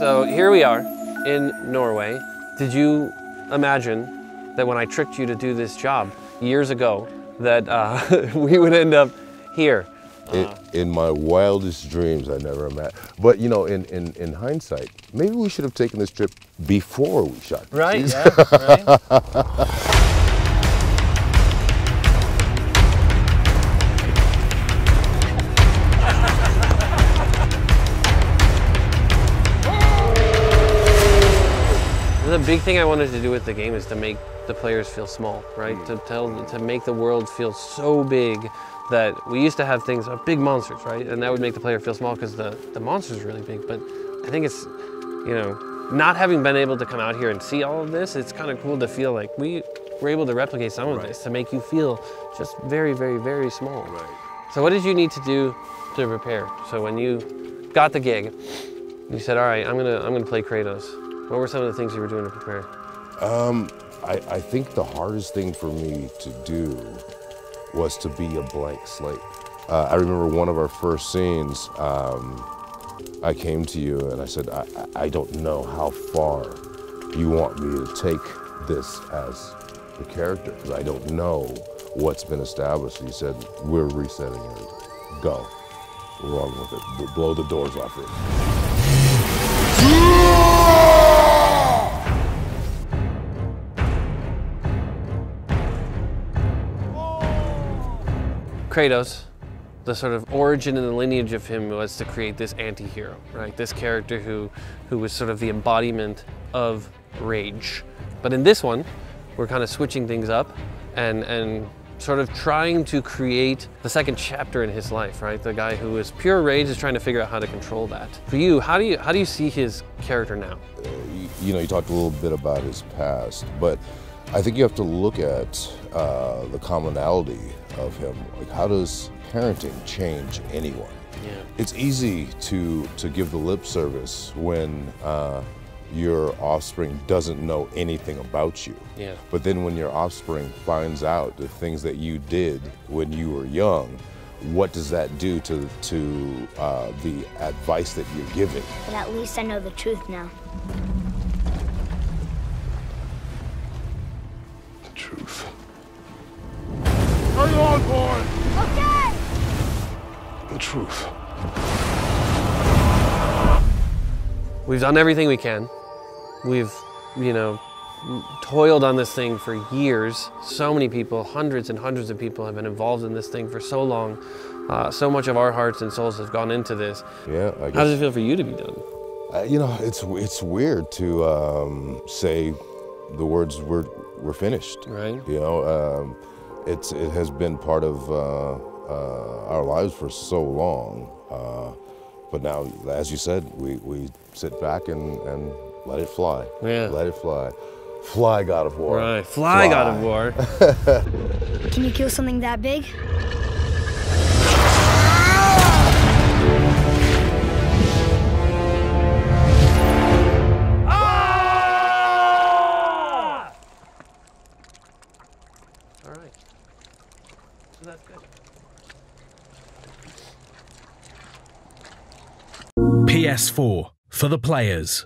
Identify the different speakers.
Speaker 1: So here we are in Norway. Did you imagine that when I tricked you to do this job years ago that we would end up here?
Speaker 2: In my wildest dreams, I never imagined. But you know, in hindsight, maybe we should have taken this trip before we shot this.
Speaker 1: Right, yeah, right. The big thing I wanted to do with the game is to make the players feel small, right? To make the world feel so big that we used to have things, big monsters, right? And that would make the player feel small because the monsters are really big. But I think it's, you know, not having been able to come out here and see all of this, it's kind of cool to feel like we were able to replicate some of this to make you feel just very, very, very small. Right. So what did you need to do to prepare? So when you got the gig, you said, all right, I'm gonna play Kratos. What were some of the things you were doing to prepare?
Speaker 2: I think the hardest thing for me to do was to be a blank slate. I remember one of our first scenes, I came to you and I said, I don't know how far you want me to take this as the character, because I don't know what's been established. You said, we're resetting it. Go. We're on with it. Blow the doors off it.
Speaker 1: Kratos, the sort of origin and the lineage of him was to create this anti-hero, right? This character who was sort of the embodiment of rage. But in this one, we're kind of switching things up and sort of trying to create the second chapter in his life, right? The guy who is pure rage is trying to figure out how to control that. For you, how do you see his character now?
Speaker 2: You know, you talked a little bit about his past, but I think you have to look at the commonality of him. Like, how does parenting change anyone?
Speaker 1: Yeah.
Speaker 2: It's easy to give the lip service when your offspring doesn't know anything about you.
Speaker 1: Yeah.
Speaker 2: But then when your offspring finds out the things that you did when you were young, what does that do to the advice that you're giving?
Speaker 3: But at least I know the truth now.
Speaker 2: The truth.
Speaker 4: Are you on board?
Speaker 3: Okay!
Speaker 2: The truth.
Speaker 1: We've done everything we can. We've, you know, toiled on this thing for years. So many people, hundreds and hundreds of people have been involved in this thing for so long. So much of our hearts and souls have gone into this.
Speaker 2: Yeah, I guess.
Speaker 1: How does it feel for you to be done?
Speaker 2: You know, it's weird to say the words we're finished.
Speaker 1: Right.
Speaker 2: You know, it has been part of our lives for so long. But now, as you said, we sit back and let it fly.
Speaker 1: Yeah.
Speaker 2: Let it fly. Fly, God of War.
Speaker 1: Right. Fly, God of War.
Speaker 3: Can you kill something that big?
Speaker 1: All right. So that's good.
Speaker 5: PS4 for the players.